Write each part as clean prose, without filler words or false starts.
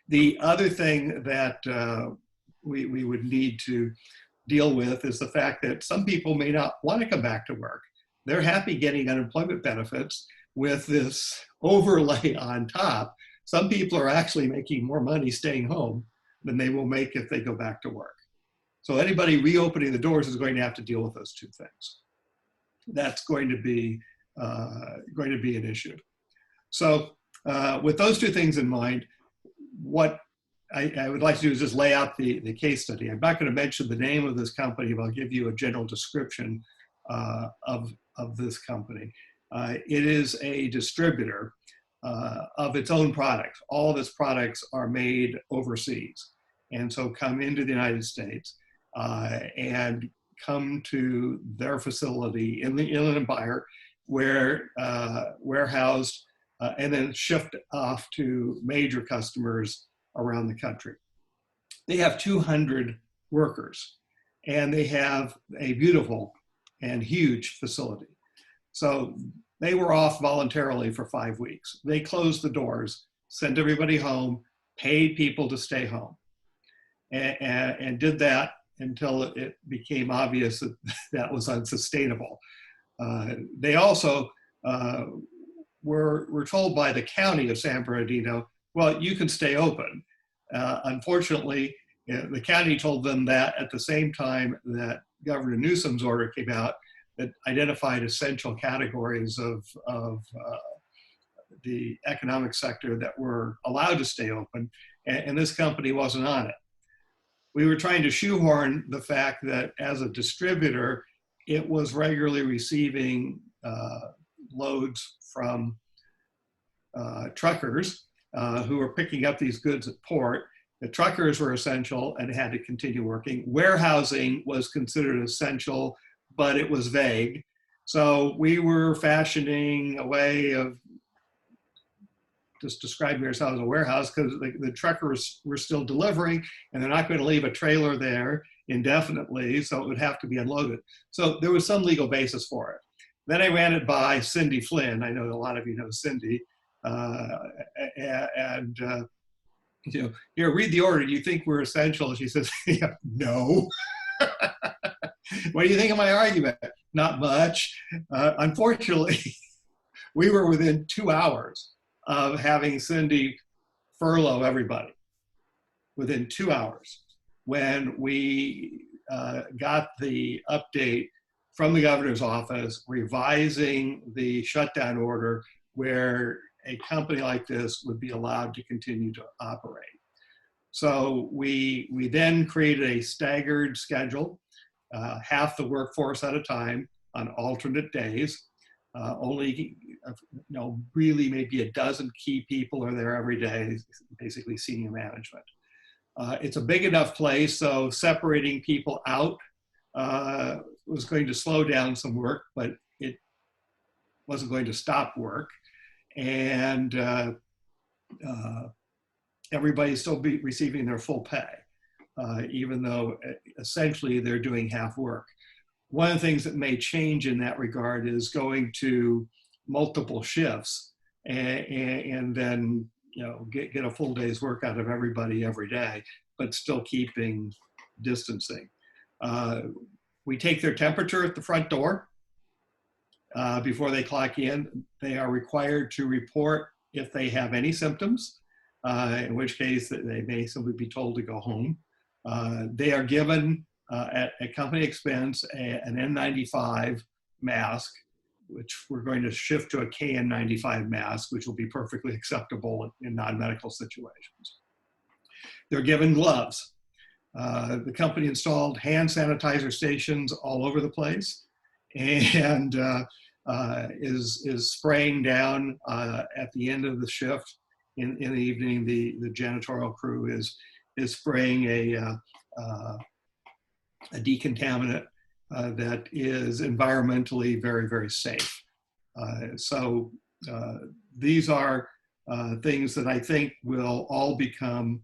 The other thing that we would need to deal with is the fact that some people may not want to come back to work. They're happy getting unemployment benefits with this overlay on top. Some people are actually making more money staying home than they will make if they go back to work. So anybody reopening the doors is going to have to deal with those two things. That's going to be an issue. So with those two things in mind, what I would like to do is just lay out the case study. I'm not going to mention the name of this company, but I'll give you a general description of this company. It is a distributor of its own products. All of its products are made overseas, and so come into the United States and come to their facility in the Inland Empire, where warehoused and then shipped off to major customers around the country. They have 200 workers, and they have a beautiful and huge facility. So they were off voluntarily for 5 weeks. They closed the doors, sent everybody home, paid people to stay home, and did that until it became obvious that that was unsustainable. They also were told by the county of San Bernardino, well, you can stay open. Unfortunately, the county told them that at the same time that Governor Newsom's order came out that identified essential categories of the economic sector that were allowed to stay open, and this company wasn't on it. We were trying to shoehorn the fact that as a distributor, it was regularly receiving loads from truckers who were picking up these goods at port. The truckers were essential and had to continue working. Warehousing was considered essential, but it was vague. So we were fashioning a way of just describing ourselves as a warehouse, because the truckers were still delivering, and they're not going to leave a trailer there indefinitely, so it would have to be unloaded. So there was some legal basis for it. Then I ran it by Cindy Flynn. I know a lot of you know Cindy. You know, here, read the order. Do you think we're essential? She says, yeah, no. What do you think of my argument? Not much. Unfortunately, we were within 2 hours of having Cindy furlough everybody. Within 2 hours, when we got the update from the governor's office revising the shutdown order, where a company like this would be allowed to continue to operate. So we then created a staggered schedule, half the workforce at a time on alternate days. Only, really maybe a dozen key people are there every day, basically senior management. It's a big enough place, so separating people out was going to slow down some work, but it wasn't going to stop work. And everybody's still receiving their full pay, even though essentially they're doing half work. One of the things that may change in that regard is going to multiple shifts and then get a full day's work out of everybody every day, but still keeping distancing. We take their temperature at the front door before they clock in. They are required to report if they have any symptoms, in which case they may simply be told to go home. They are given at company expense an N95 mask, which we're going to shift to a KN95 mask, which will be perfectly acceptable in non-medical situations. They're given gloves. The company installed hand sanitizer stations all over the place, and is spraying down at the end of the shift in the evening. The janitorial crew is spraying a decontaminant that is environmentally very, very safe. So these are things that I think will all become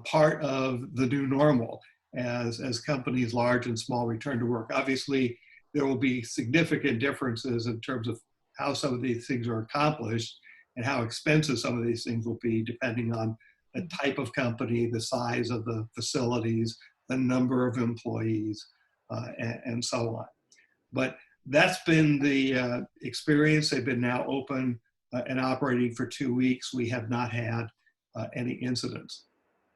part of the new normal as companies large and small return to work. Obviously, there will be significant differences in terms of how some of these things are accomplished, and how expensive some of these things will be depending on the type of company, the size of the facilities, the number of employees, and so on. But that's been the experience. They've been now open and operating for 2 weeks. We have not had any incidents.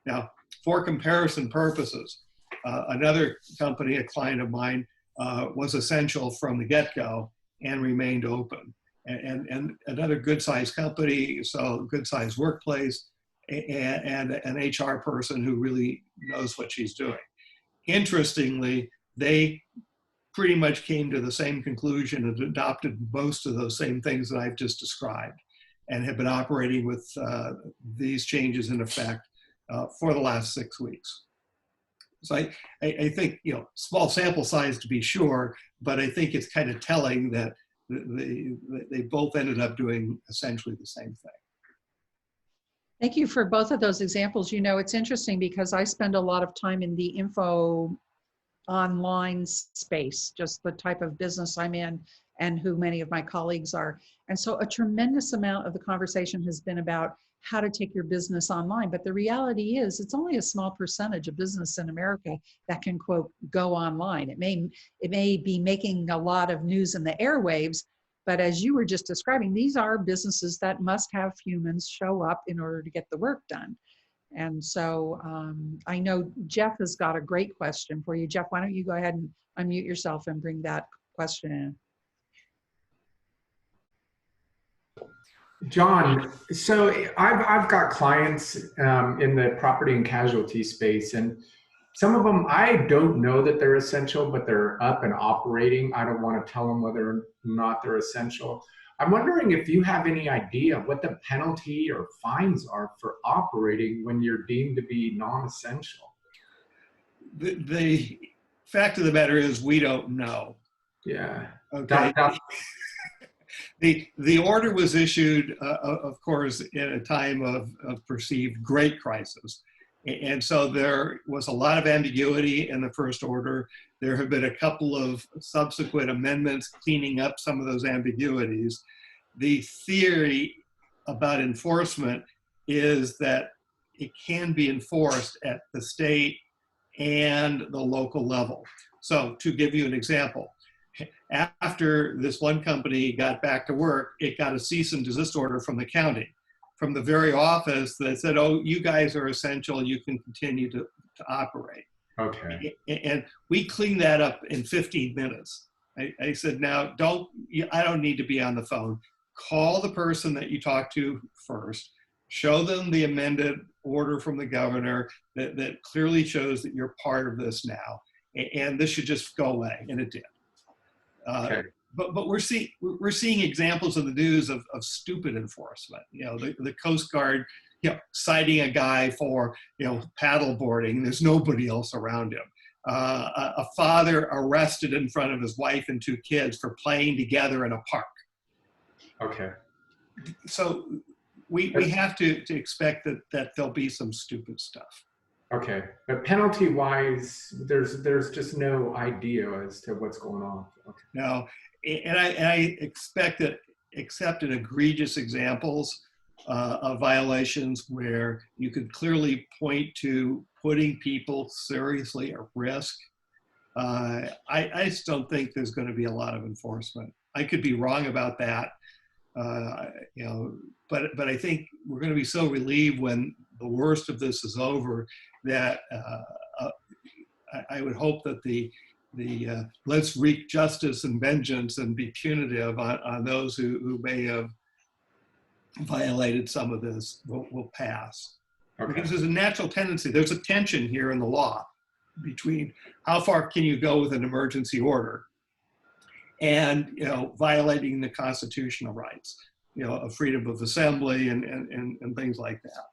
Now, for comparison purposes, another company, a client of mine, was essential from the get-go and remained open. And another good-sized company, so good-sized workplace, and an HR person who really knows what she's doing. Interestingly, they pretty much came to the same conclusion and adopted most of those same things that I've just described, and have been operating with these changes in effect for the last 6 weeks. So I think, you know, small sample size to be sure, but I think it's kind of telling that they both ended up doing essentially the same thing. Thank you for both of those examples. You know, it's interesting because I spend a lot of time in the info online space, just the type of business I'm in and who many of my colleagues are. And so a tremendous amount of the conversation has been about how to take your business online. But the reality is it's only a small percentage of business in America that can, quote, go online. It may be making a lot of news in the airwaves, but as you were just describing, these are businesses that must have humans show up in order to get the work done. And so I know Jeff has got a great question for you. Jeff, why don't you go ahead and unmute yourself and bring that question in. John, so I've got clients in the property and casualty space, and some of them, I don't know that they're essential, but they're up and operating. I don't want to tell them whether or not they're essential. I'm wondering if you have any idea what the penalty or fines are for operating when you're deemed to be non-essential. The fact of the matter is we don't know. Yeah. Okay. The order was issued, of course, in a time of perceived great crisis. And so there was a lot of ambiguity in the first order. There have been a couple of subsequent amendments cleaning up some of those ambiguities. The theory about enforcement is that it can be enforced at the state and the local level. So to give you an example, after this one company got back to work, it got a cease and desist order from the county, from the very office that said, oh, you guys are essential, you can continue to operate. Okay. And we cleaned that up in 15 minutes. I said, now I don't need to be on the phone. Call the person that you talk to first, show them the amended order from the governor that clearly shows that you're part of this now, and this should just go away, and it did. Okay. But we're seeing examples in the news of stupid enforcement. You know, the Coast Guard, you know, citing a guy for, you know, paddle boarding. There's nobody else around him. A father arrested in front of his wife and 2 kids for playing together in a park. Okay. So we have to expect that there'll be some stupid stuff. Okay, but penalty-wise, there's just no idea as to what's going on. Okay. No, and I expect that, except in egregious examples of violations where you could clearly point to putting people seriously at risk, I just don't think there's going to be a lot of enforcement. I could be wrong about that, you know, but I think we're going to be so relieved when the worst of this is over that I would hope that the let's wreak justice and vengeance and be punitive on those who may have violated some of this will pass. Okay. Because there's a natural tendency, there's a tension here in the law between how far can you go with an emergency order and, you know, violating the constitutional rights, you know, of freedom of assembly and things like that.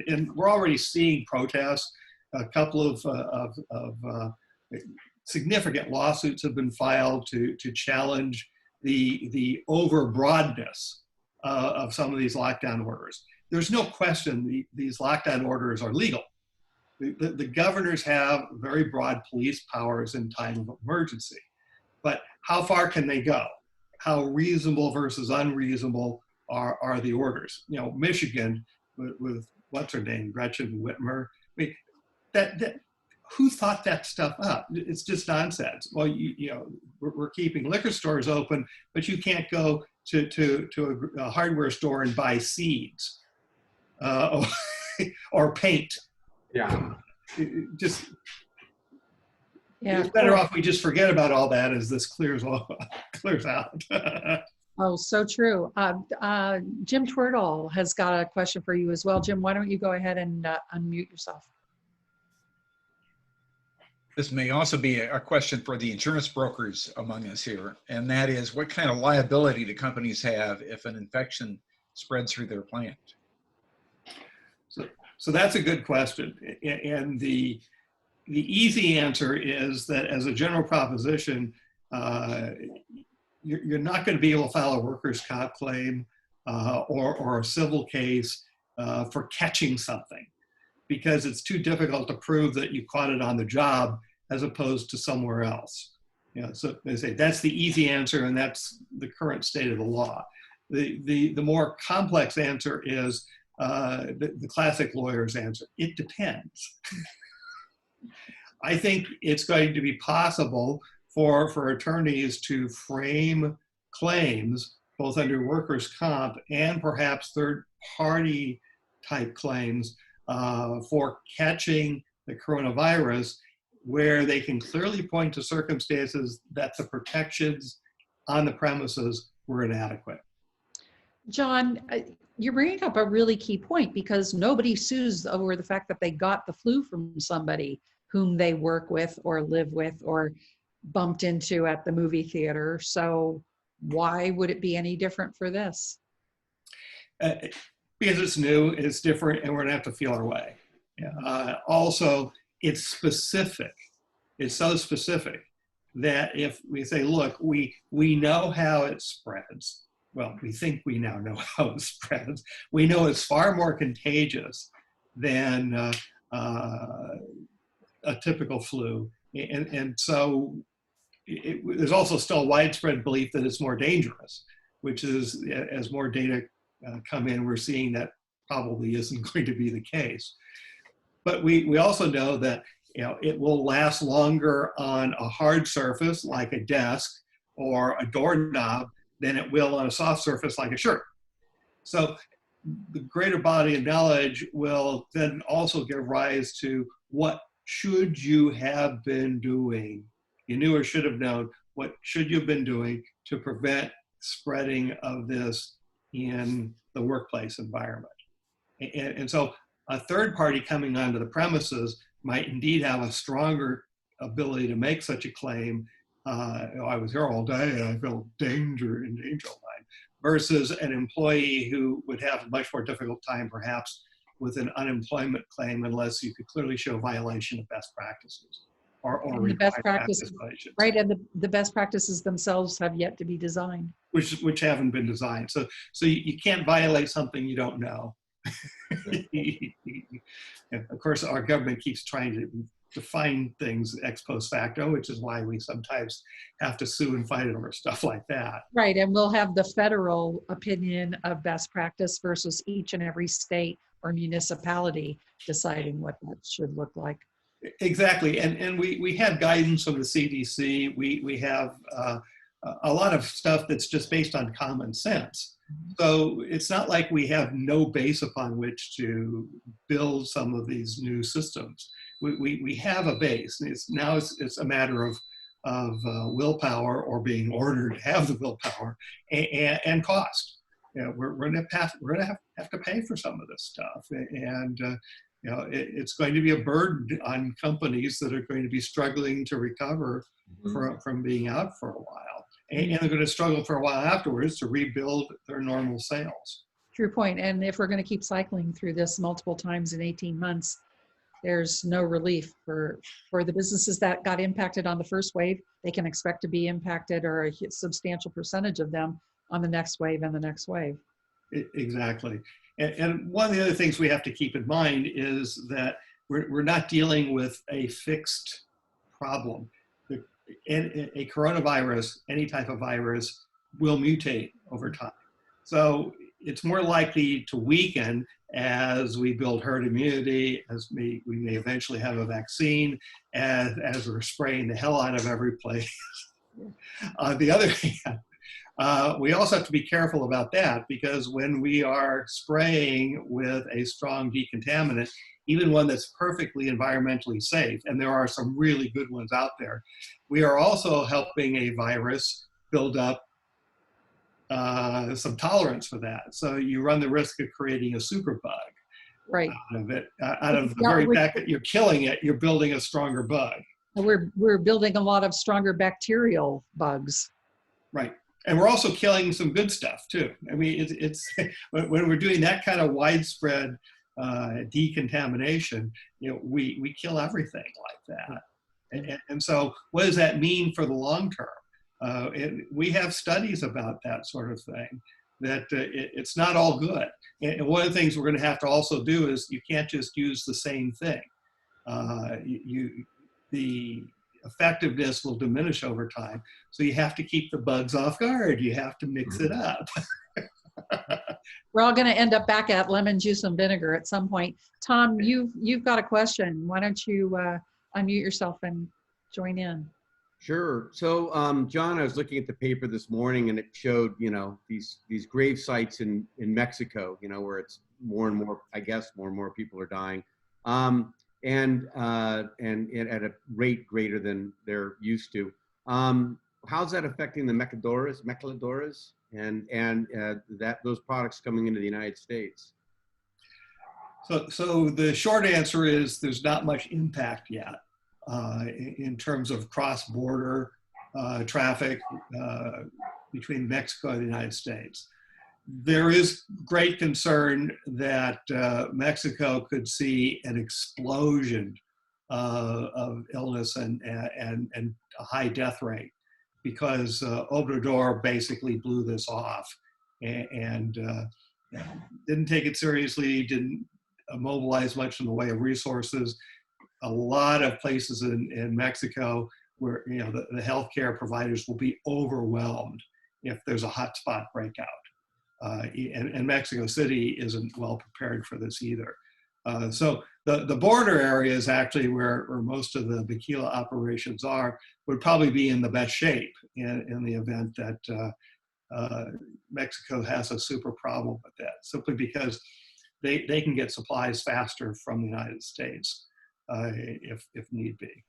And we're already seeing protests. A couple of significant lawsuits have been filed to challenge the overbroadness of some of these lockdown orders. There's no question these lockdown orders are legal. The governors have very broad police powers in time of emergency. But how far can they go? How reasonable versus unreasonable are the orders. You know, Michigan with what's her name, Gretchen Whitmer. I mean, that who thought that stuff up? It's just nonsense. Well, you know, we're keeping liquor stores open, but you can't go to a hardware store and buy seeds or paint. Yeah. Just Yeah. it's better off we just forget about all that as this clears out. Oh, so true. Jim Twirtle has got a question for you as well. Jim, why don't you go ahead and unmute yourself? This may also be a question for the insurance brokers among us here, and that is, what kind of liability do companies have if an infection spreads through their plant? So that's a good question. And the easy answer is that as a general proposition, you're not going to be able to file a workers' comp claim or a civil case for catching something, because it's too difficult to prove that you caught it on the job as opposed to somewhere else. You know, so they say that's the easy answer, and that's the current state of the law. The more complex answer is the classic lawyer's answer. It depends. I think it's going to be possible for attorneys to frame claims both under workers' comp and perhaps third-party type claims for catching the coronavirus, where they can clearly point to circumstances that the protections on the premises were inadequate. John, you're bringing up a really key point, because nobody sues over the fact that they got the flu from somebody whom they work with or live with or bumped into at the movie theater. So why would it be any different for this? Because it's new, it's different, and we're gonna have to feel our way. Also, it's specific. It's so specific that if we say, look, we know how it spreads. Well, we think we now know how it spreads. We know it's far more contagious than a typical flu. And so there's also still widespread belief that it's more dangerous, which is, as more data come in, we're seeing that probably isn't going to be the case. But we also know that, you know, it will last longer on a hard surface like a desk or a doorknob than it will on a soft surface like a shirt. So the greater body of knowledge will then also give rise to what should you have been doing. You knew or should have known, what should you have been doing to prevent spreading of this in the workplace environment. And so a third party coming onto the premises might indeed have a stronger ability to make such a claim. I was here all day and I felt danger all night, versus an employee who would have a much more difficult time perhaps with an unemployment claim unless you could clearly show violation of best practices or the best practices, violations. right? And the best practices themselves have yet to be designed. Which haven't been designed. So you can't violate something you don't know. Of course, our government keeps trying to define things ex post facto, which is why we sometimes have to sue and fight over stuff like that. Right, and we'll have the federal opinion of best practice versus each and every state or municipality deciding what that should look like. Exactly, and we have guidance from the CDC. We have a lot of stuff that's just based on common sense. So it's not like we have no base upon which to build some of these new systems. We have a base. It's a matter of willpower, or being ordered to have the willpower, and cost. You know, we're gonna have to pay for some of this stuff, and you know, it's going to be a burden on companies that are going to be struggling to recover from being out for a while. And they're going to struggle for a while afterwards to rebuild their normal sales. True point. And if we're going to keep cycling through this multiple times in 18 months, there's no relief for the businesses that got impacted on the first wave. They can expect to be impacted, or a substantial percentage of them, on the next wave and the next wave. Exactly. And one of the other things we have to keep in mind is that we're not dealing with a fixed problem. A coronavirus, any type of virus, will mutate over time. So it's more likely to weaken as we build herd immunity, as we may eventually have a vaccine, as we're spraying the hell out of every place. On the other hand, we also have to be careful about that, because when we are spraying with a strong decontaminant, even one that's perfectly environmentally safe, and there are some really good ones out there, we are also helping a virus build up some tolerance for that. So you run the risk of creating a superbug Right. out of it, out of the very fact that you're killing it, you're building a stronger bug. We're building a lot of stronger bacterial bugs. Right. And we're also killing some good stuff too. I mean, it's when we're doing that kind of widespread decontamination, you know, we kill everything like that. And so what does that mean for the long term? We have studies about that sort of thing, that it's not all good. And one of the things we're going to have to also do is you can't just use the same thing. The effectiveness will diminish over time. So you have to keep the bugs off guard. You have to mix it up. We're all going to end up back at lemon juice and vinegar at some point. Tom, you've got a question. Why don't you unmute yourself and join in? Sure. So, John, I was looking at the paper this morning, and it showed, you know, these grave sites in Mexico, you know, where it's more and more, I guess, more and more people are dying, and at a rate greater than they're used to. How's that affecting the maquiladoras, and that those products coming into the United States? So the short answer is there's not much impact yet. In terms of cross-border traffic between Mexico and the United States. There is great concern that Mexico could see an explosion of illness and a high death rate, because Obrador basically blew this off and didn't take it seriously, didn't mobilize much in the way of resources. A lot of places in Mexico where, you know, the healthcare providers will be overwhelmed if there's a hotspot breakout. And Mexico City isn't well prepared for this either. So the border areas actually where most of the tequila operations are would probably be in the best shape in the event that Mexico has a super problem with that, simply because they can get supplies faster from the United States. If need be.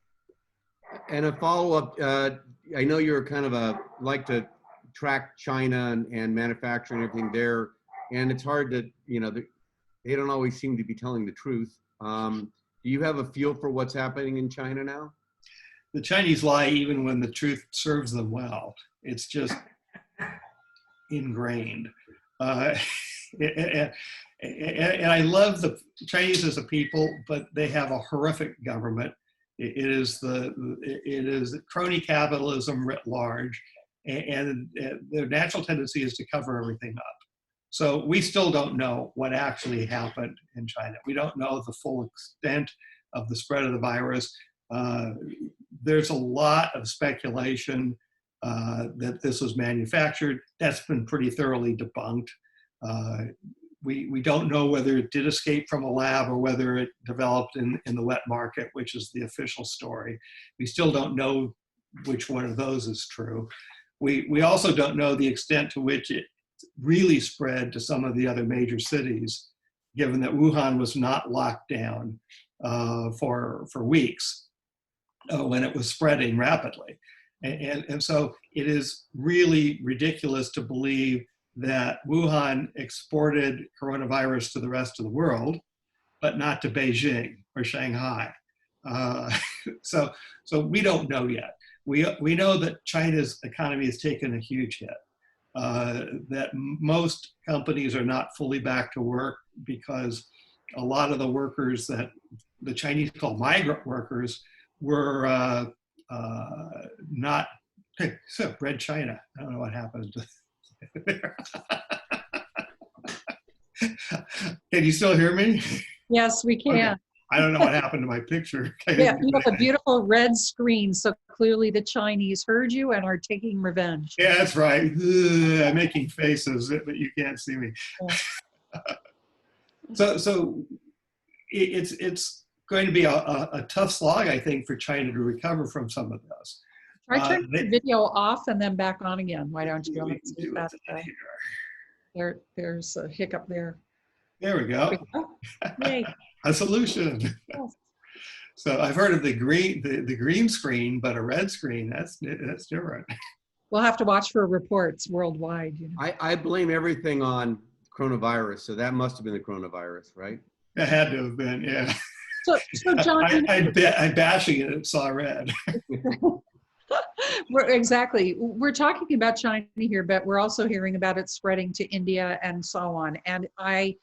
And a follow-up, I know you're kind of like to track China and manufacturing and everything there, and it's hard to, you know, they don't always seem to be telling the truth. Do you have a feel for what's happening in China now? The Chinese lie even when the truth serves them well. It's just ingrained. And I love the Chinese as a people, but they have a horrific government. It is crony capitalism writ large, and their natural tendency is to cover everything up. So we still don't know what actually happened in China. We don't know the full extent of the spread of the virus. There's a lot of speculation that this was manufactured. That's been pretty thoroughly debunked. We don't know whether it did escape from a lab or whether it developed in the wet market, which is the official story. We still don't know which one of those is true. We also don't know the extent to which it really spread to some of the other major cities, given that Wuhan was not locked down for weeks when it was spreading rapidly. And so it is really ridiculous to believe that Wuhan exported coronavirus to the rest of the world, but not to Beijing or Shanghai. So we don't know yet. We know that China's economy has taken a huge hit, that most companies are not fully back to work because a lot of the workers that the Chinese call migrant workers were not, so Red China, I don't know what happened to Can you still hear me? Yes, we can. I don't know what happened to my picture. Yeah, you have a beautiful red screen, so clearly the Chinese heard you and are taking revenge. Yeah, that's right. Ugh, I'm making faces, but you can't see me. So it's going to be a tough slog, I think, for China to recover from some of this. Try turning the video off and then back on again. Why don't you? Let's see if that, there's a hiccup there. There we go. Yay. A solution. Yes. So I've heard of the green screen, but a red screen, that's different. We'll have to watch for reports worldwide. You know. I blame everything on coronavirus, so that must have been the coronavirus, right? It had to have been, yeah. So John, I'm bashing it, it saw red. We're talking about China here, but we're also hearing about it spreading to India and so on. And I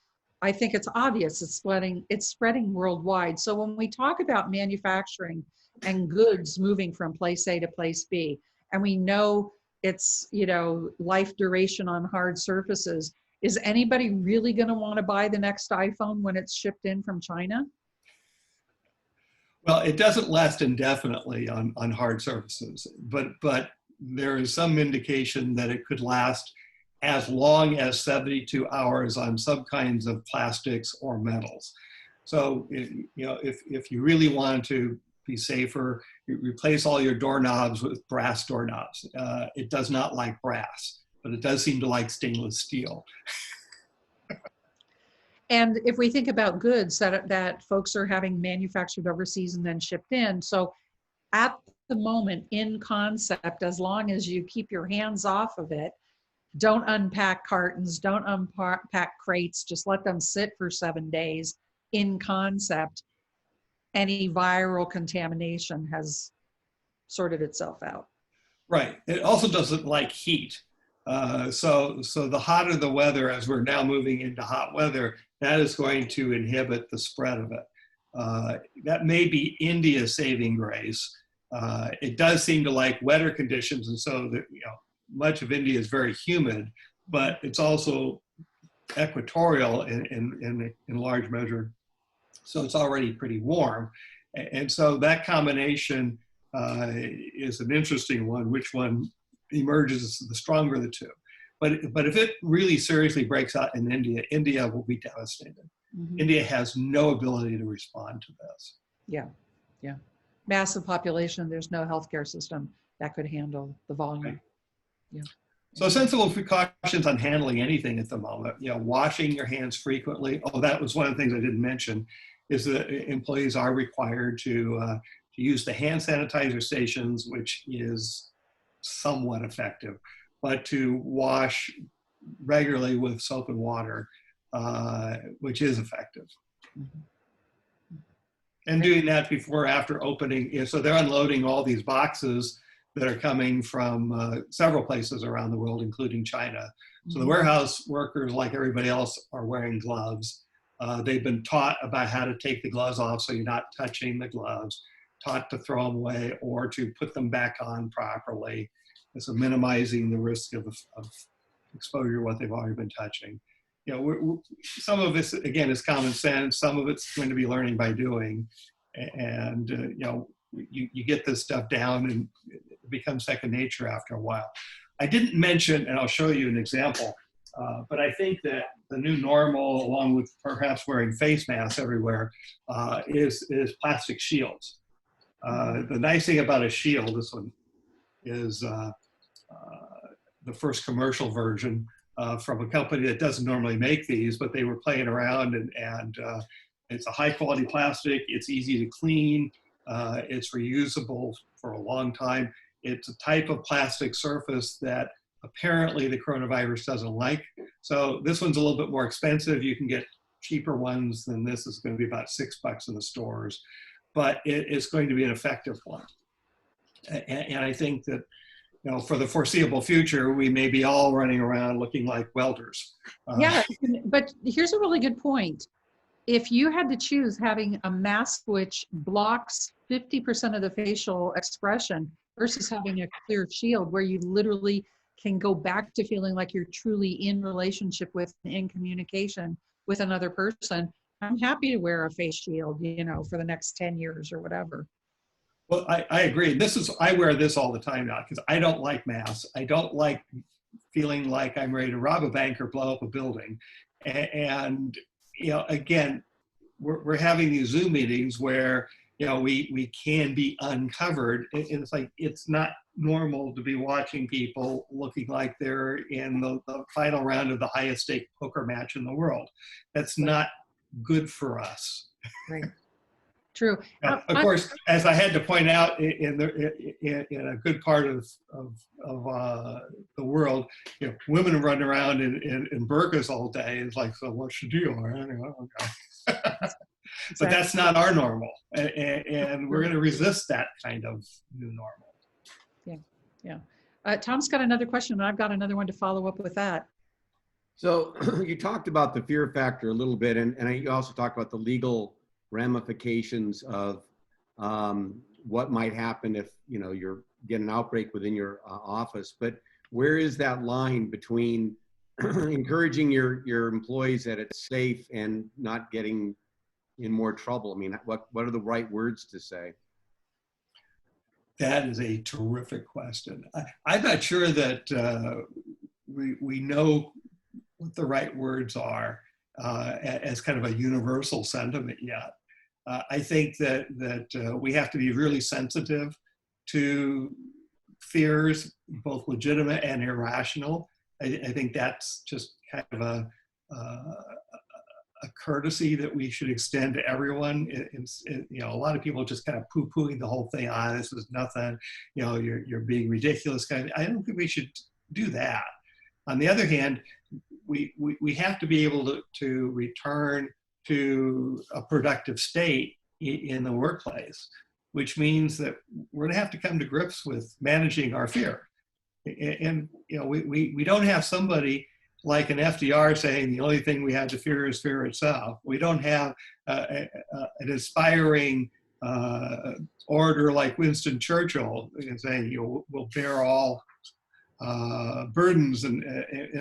think it's obvious it's spreading worldwide. So when we talk about manufacturing and goods moving from place A to place B, and we know it's, you know, life duration on hard surfaces, is anybody really going to want to buy the next iPhone when it's shipped in from China? Well, it doesn't last indefinitely on hard surfaces, but there is some indication that it could last as long as 72 hours on some kinds of plastics or metals. So, you know, if you really want to be safer, you replace all your doorknobs with brass doorknobs. It does not like brass, but it does seem to like stainless steel. And if we think about goods that folks are having manufactured overseas and then shipped in, so at the moment, in concept, as long as you keep your hands off of it, don't unpack cartons, don't unpack crates, just let them sit for 7 days. In concept, any viral contamination has sorted itself out. Right. It also doesn't like heat. So the hotter the weather, as we're now moving into hot weather, that is going to inhibit the spread of it. That may be India's saving grace. It does seem to like wetter conditions, and so that, you know, much of India is very humid, but it's also equatorial in large measure, so it's already pretty warm, and so that combination is an interesting one. Which one emerges the stronger of the two? But if it really seriously breaks out in India, India will be devastated. Mm-hmm. India has no ability to respond to this. Yeah, yeah. Massive population, there's no healthcare system that could handle the volume. Right. Yeah. So sensible precautions on handling anything at the moment. You know, washing your hands frequently. Oh, that was one of the things I didn't mention, is that employees are required to use the hand sanitizer stations, which is somewhat effective, but to wash regularly with soap and water, which is effective. Mm-hmm. And doing that before, after opening, you know, so they're unloading all these boxes that are coming from several places around the world, including China. So the warehouse workers, like everybody else, are wearing gloves. They've been taught about how to take the gloves off so you're not touching the gloves, taught to throw them away or to put them back on properly. So minimizing the risk of exposure to what they've already been touching. You know, some of this, again, is common sense. Some of it's going to be learning by doing. And, you know, you get this stuff down and it becomes second nature after a while. I didn't mention, and I'll show you an example, but I think that the new normal, along with perhaps wearing face masks everywhere, is plastic shields. The nice thing about a shield, this one is the first commercial version from a company that doesn't normally make these, but they were playing around, and it's a high quality plastic. It's easy to clean. It's reusable for a long time. It's a type of plastic surface that apparently the coronavirus doesn't like. So this one's a little bit more expensive. You can get cheaper ones than this. Is going to be about $6 in the stores, but it's going to be an effective one. And I think that, you know, for the foreseeable future, we may be all running around looking like welders. Yeah, but here's a really good point. If you had to choose having a mask which blocks 50% of the facial expression versus having a clear shield where you literally can go back to feeling like you're truly in relationship with, in communication with another person, I'm happy to wear a face shield, you know, for the next 10 years or whatever. Well, I agree. I wear this all the time now because I don't like masks. I don't like feeling like I'm ready to rob a bank or blow up a building. And you know, again, we're having these Zoom meetings where, you know, we can be uncovered. And it's like, it's not normal to be watching people looking like they're in the final round of the highest stake poker match in the world. That's not good for us. Right. True. Now, of course, as I had to point out in a good part of the world, you know, women run around in burqas all day. It's like, so what's the deal? Okay. But that's not our normal, and we're going to resist that kind of new normal. Yeah. Tom's got another question, and I've got another one to follow up with that. So you talked about the fear factor a little bit, and you also talked about the legal ramifications of what might happen if, you know, you get an outbreak within your office. But where is that line between encouraging your employees that it's safe and not getting in more trouble? I mean, what are the right words to say? That is a terrific question. I'm not sure that we know what the right words are as kind of a universal sentiment yet. I think that we have to be really sensitive to fears, both legitimate and irrational. I think that's just kind of a courtesy that we should extend to everyone. You know, a lot of people just kind of poo-pooing the whole thing. This is nothing. You know, you're being ridiculous. Kind of. I don't think we should do that. On the other hand, we have to be able to return to a productive state in the workplace, which means that we're going to have to come to grips with managing our fear. And you know, we don't have somebody like an FDR saying the only thing we have to fear is fear itself. We don't have an inspiring orator like Winston Churchill saying, you know, we'll bear all burdens, and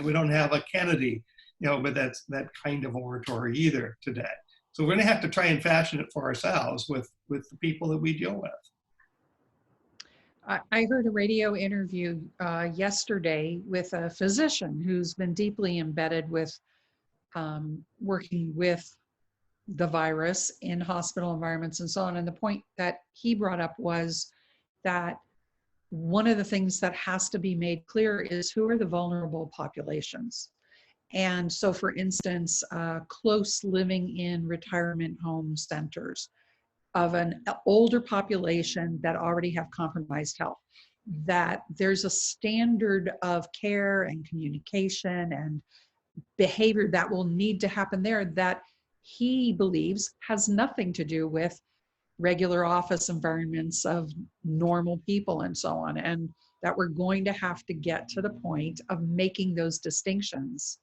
we don't have a Kennedy, you know, but that's that kind of oratory either today. So we're going to have to try and fashion it for ourselves with the people that we deal with. I heard a radio interview yesterday with a physician who's been deeply embedded with working with the virus in hospital environments and so on. And the point that he brought up was that one of the things that has to be made clear is who are the vulnerable populations. And so, for instance, close living in retirement home centers of an older population that already have compromised health, that there's a standard of care and communication and behavior that will need to happen there that he believes has nothing to do with regular office environments of normal people and so on, and that we're going to have to get to the point of making those distinctions.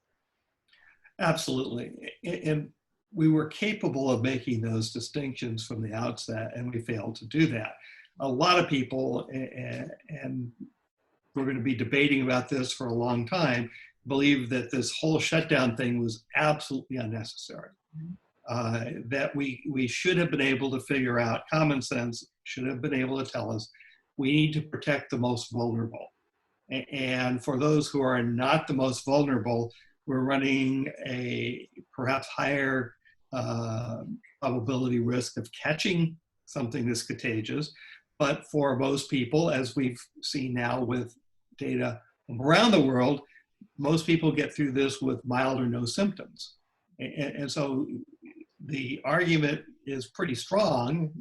Absolutely. And we were capable of making those distinctions from the outset, and we failed to do that. A lot of people, and we're going to be debating about this for a long time, believe that this whole shutdown thing was absolutely unnecessary. That we should have been able to figure out, common sense should have been able to tell us, we need to protect the most vulnerable. And for those who are not the most vulnerable, we're running a perhaps higher probability risk of catching something that's contagious. But for most people, as we've seen now with data around the world, most people get through this with mild or no symptoms. And so the argument is pretty strong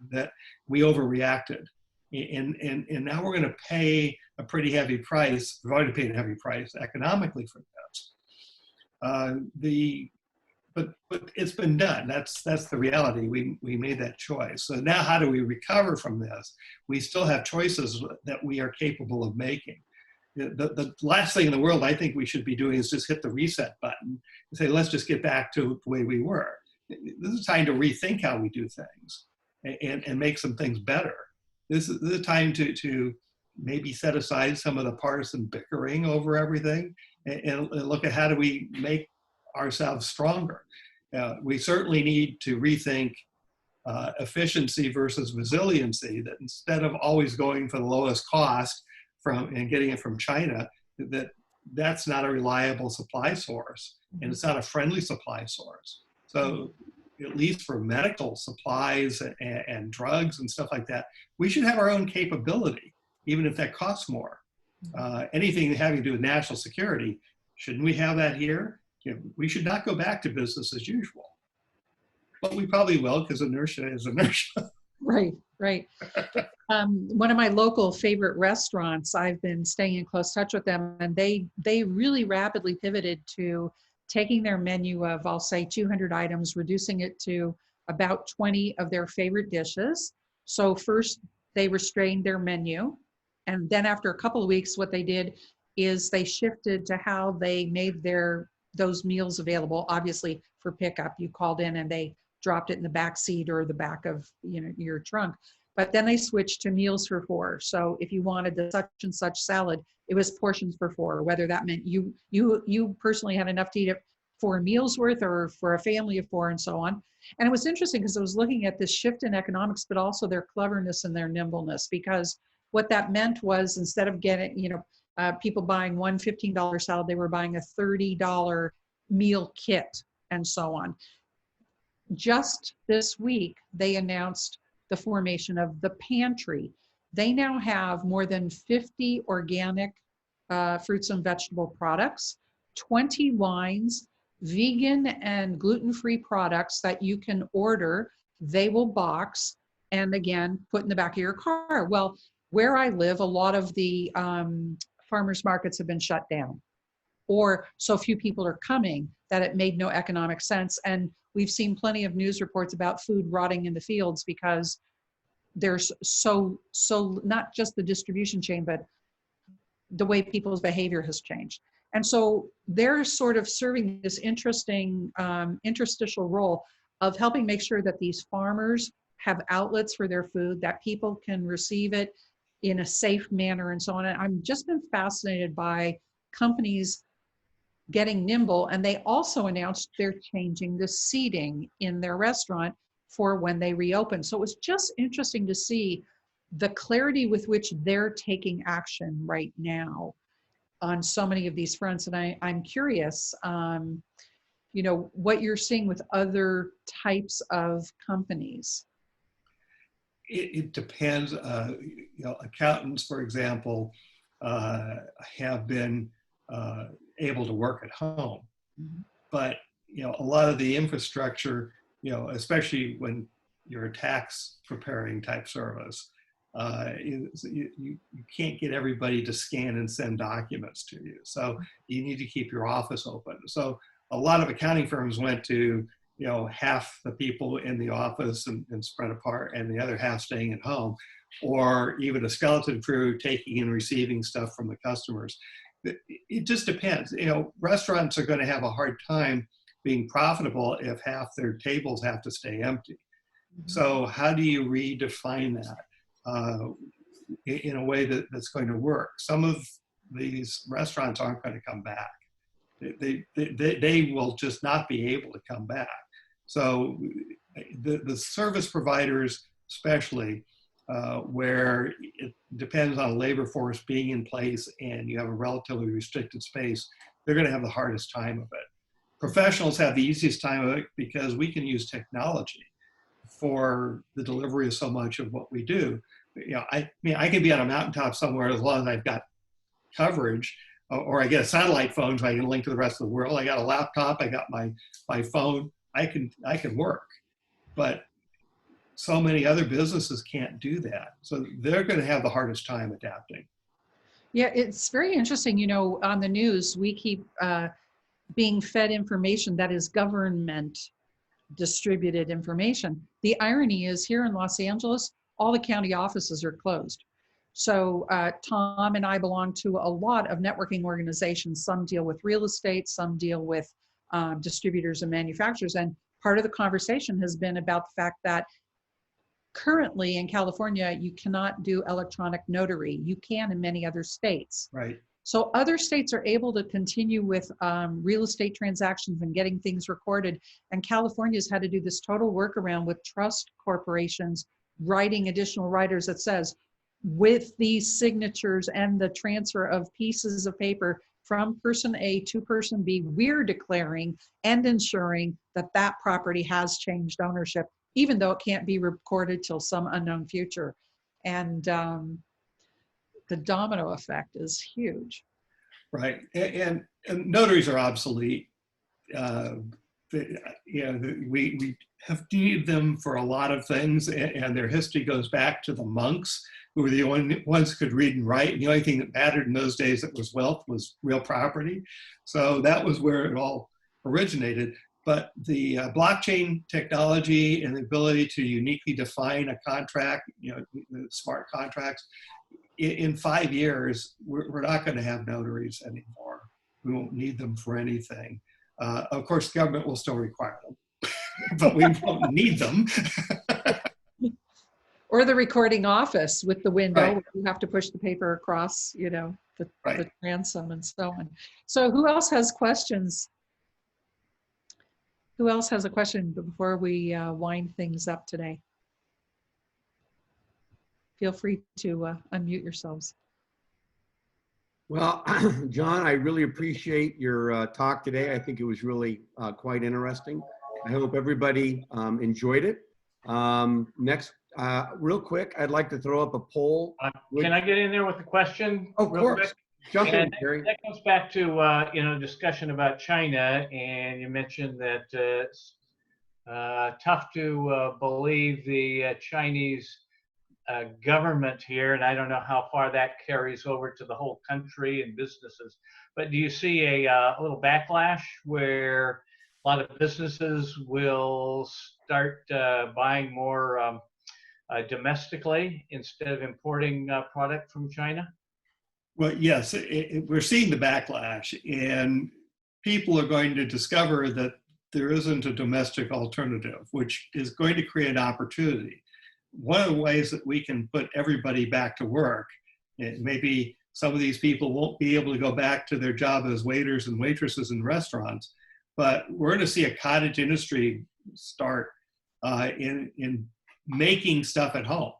that we overreacted. And now we're going to pay a pretty heavy price. We've already paid a heavy price economically for this. But it's been done. That's the reality. We made that choice. So now how do we recover from this? We still have choices that we are capable of making. The last thing in the world I think we should be doing is just hit the reset button and say, let's just get back to the way we were. This is time to rethink how we do things and make some things better. This is a time to maybe set aside some of the partisan bickering over everything and look at how do we make ourselves stronger. We certainly need to rethink efficiency versus resiliency, that instead of always going for the lowest cost and getting it from China, that's not a reliable supply source, and it's not a friendly supply source. So at least for medical supplies and drugs and stuff like that, we should have our own capability, even if that costs more. Anything having to do with national security, shouldn't we have that here? We should not go back to business as usual. But we probably will, because inertia is inertia. Right, right. One of my local favorite restaurants, I've been staying in close touch with them, and they really rapidly pivoted to taking their menu of, I'll say, 200 items, reducing it to about 20 of their favorite dishes. So first they restrained their menu, and then after a couple of weeks, what they did is they shifted to how they made those meals available. Obviously for pickup, you called in and they dropped it in the back seat or the back of your trunk. But then they switched to meals for four. So if you wanted the such and such salad, it was portions for four, whether that meant you personally had enough to eat it 4 meals worth or for a family of 4 and so on. And it was interesting because I was looking at this shift in economics, but also their cleverness and their nimbleness, because what that meant was instead of getting, people buying one $15 salad, they were buying a $30 meal kit and so on. Just this week, they announced the formation of the pantry. They now have more than 50 organic fruits and vegetable products, 20 wines, vegan and gluten-free products that you can order. They will box and again, put in the back of your car. Well, where I live, a lot of the farmers markets have been shut down, or so few people are coming that it made no economic sense. And we've seen plenty of news reports about food rotting in the fields because there's so not just the distribution chain, but the way people's behavior has changed. And so they're sort of serving this interesting interstitial role of helping make sure that these farmers have outlets for their food, that people can receive it in a safe manner and so on. And I've just been fascinated by companies getting nimble. And they also announced they're changing the seating in their restaurant for when they reopen. So it was just interesting to see the clarity with which they're taking action right now on so many of these fronts. And I'm curious, what you're seeing with other types of companies. It depends. Accountants, for example, have been able to work at home, but a lot of the infrastructure, especially when you're a tax preparing type service, you can't get everybody to scan and send documents to you. So you need to keep your office open. So a lot of accounting firms went to half the people in the office and spread apart, and the other half staying at home, or even a skeleton crew taking and receiving stuff from the customers. It just depends. Restaurants are going to have a hard time being profitable if half their tables have to stay empty. So how do you redefine that in a way that's going to work? Some of these restaurants aren't going to come back. They will just not be able to come back. So the service providers, especially where it depends on labor force being in place and you have a relatively restricted space, they're going to have the hardest time of it. Professionals have the easiest time of it because we can use technology for the delivery of so much of what we do. I can be on a mountaintop somewhere as long as I've got coverage, or I get a satellite phone so I can link to the rest of the world. I got a laptop, I got my phone, I can work. But so many other businesses can't do that. So they're going to have the hardest time adapting. Yeah, it's very interesting. On the news, we keep being fed information that is government distributed information. The irony is here in Los Angeles, all the county offices are closed. So Tom and I belong to a lot of networking organizations. Some deal with real estate, some deal with distributors and manufacturers. And part of the conversation has been about the fact that currently in California, you cannot do electronic notary. You can in many other states. Right. So other states are able to continue with real estate transactions and getting things recorded. And California's had to do this total workaround with trust corporations writing additional riders that says, with these signatures and the transfer of pieces of paper from person A to person B, we're declaring and ensuring that that property has changed ownership, even though it can't be recorded till some unknown future. And the domino effect is huge. Right. And notaries are obsolete. We have needed them for a lot of things, and their history goes back to the monks, who were the only ones who could read and write. And the only thing that mattered in those days that was wealth was real property. So that was where it all originated. But the blockchain technology and the ability to uniquely define a contract, smart contracts, in 5 years, we're not going to have notaries anymore. We won't need them for anything. Of course, the government will still require them, but we won't need them. Or the recording office with the window, Right. where you have to push the paper across, the Right. transom and so on. So who else has questions? Who else has a question before we wind things up today? Feel free to unmute yourselves. Well, John, I really appreciate your talk today. I think it was really quite interesting. I hope everybody enjoyed it. Next, real quick, I'd like to throw up a poll. Can I get in there with a question? Of real course. quick? Jump in, And Gary. that comes back to discussion about China, and you mentioned that it's tough to believe the Chinese government here, and I don't know how far that carries over to the whole country and businesses. But do you see a little backlash where a lot of businesses will start buying more domestically instead of importing product from China? Well, yes, we're seeing the backlash, and people are going to discover that there isn't a domestic alternative, which is going to create an opportunity. One of the ways that we can put everybody back to work, maybe some of these people won't be able to go back to their job as waiters and waitresses in restaurants, but we're going to see a cottage industry start in making stuff at home,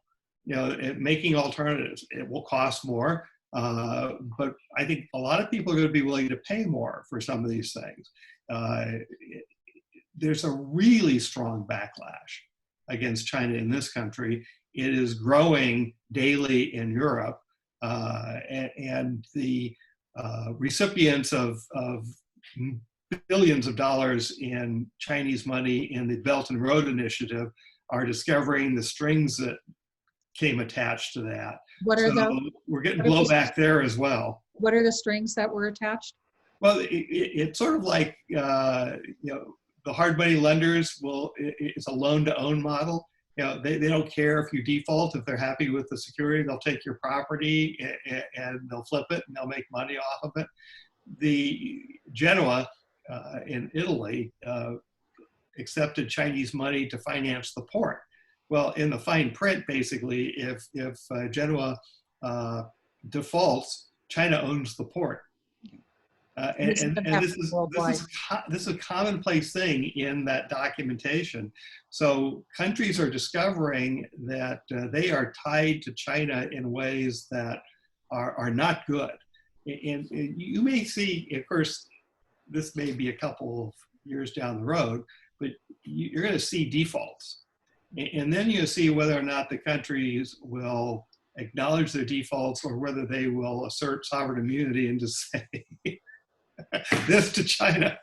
making alternatives. It will cost more, but I think a lot of people are going to be willing to pay more for some of these things. There's a really strong backlash against China in this country. It is growing daily in Europe, and the recipients of billions of dollars in Chinese money in the Belt and Road Initiative are discovering the strings that came attached to that. What are those? We're getting what are those- blowback there as well. What are the strings that were attached? Well, it's sort of like, the hard money lenders it's a loan to own model. They don't care if you default. If they're happy with the security, they'll take your property and they'll flip it and they'll make money off of it. The Genoa in Italy accepted Chinese money to finance the port. Well, in the fine print, basically, if Genoa defaults, China owns the port. This is a commonplace thing in that documentation. So countries are discovering that they are tied to China in ways that are not good. And you may see, of course, this may be a couple of years down the road, but you're going to see defaults. And then you see whether or not the countries will acknowledge their defaults or whether they will assert sovereign immunity and just say, this to China.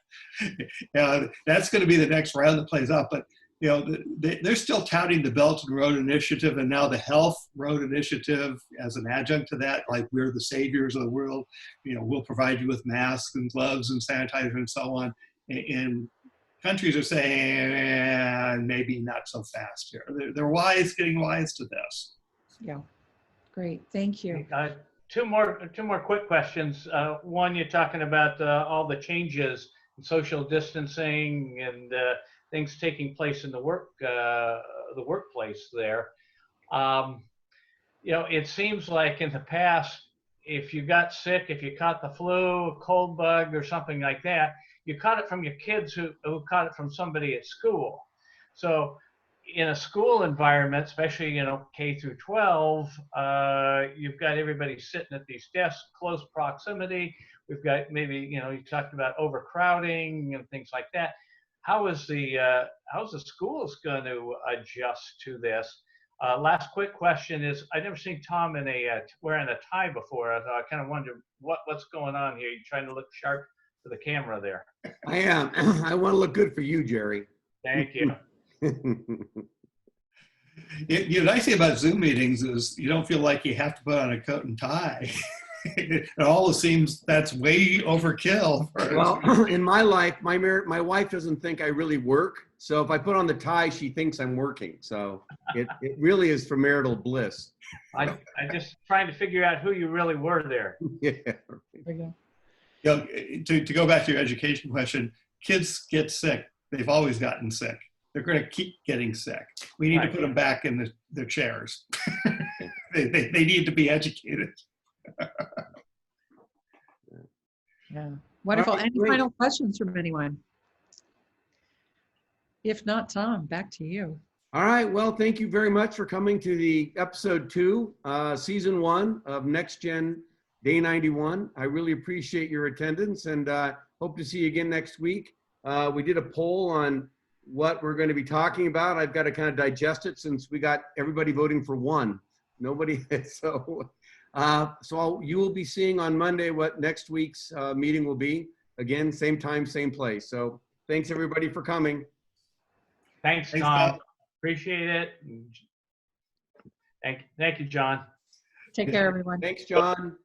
That's going to be the next round that plays out. But they're still touting the Belt and Road Initiative and now the Health Road Initiative as an adjunct to that. Like, we're the saviors of the world. We'll provide you with masks and gloves and sanitizer and so on. And countries are saying, maybe not so fast here. They're getting wise to this. Yeah, great, thank you. Two more quick questions. One, you're talking about all the changes in social distancing and things taking place in the workplace there. It seems like in the past, if you got sick, if you caught the flu, a cold bug, or something like that, you caught it from your kids who caught it from somebody at school. So in a school environment, especially, K through 12, you've got everybody sitting at these desks, close proximity. We've got maybe, you talked about overcrowding and things like that. How's the schools going to adjust to this? Last quick question is, I've never seen Tom wearing a tie before. I kind of wonder what's going on here. You're trying to look sharp for the camera there. I am. I want to look good for you, Jerry. Thank you. The nice thing about Zoom meetings is you don't feel like you have to put on a coat and tie. It always seems that's way overkill. Well, in my life, my wife doesn't think I really work. So if I put on the tie, she thinks I'm working. So it really is for marital bliss. I'm just trying to figure out who you really were there. Yeah. There you go. To go back to your education question, kids get sick. They've always gotten sick. They're going to keep getting sick. We need to put them back in their chairs. they need to be educated. Yeah. Wonderful. Right, Any great. final questions from anyone? If not, Tom, back to you. All right. Well, thank you very much for coming to the episode 2, season 1 of Next Gen Day 91. I really appreciate your attendance and hope to see you again next week. We did a poll on what we're going to be talking about. I've got to kind of digest it since we got everybody voting for one. Nobody. So you will be seeing on Monday what next week's meeting will be. Again, same time, same place. So thanks everybody for coming. Thanks, Tom. Appreciate it. Thank you, John. Take care, everyone. Thanks, John.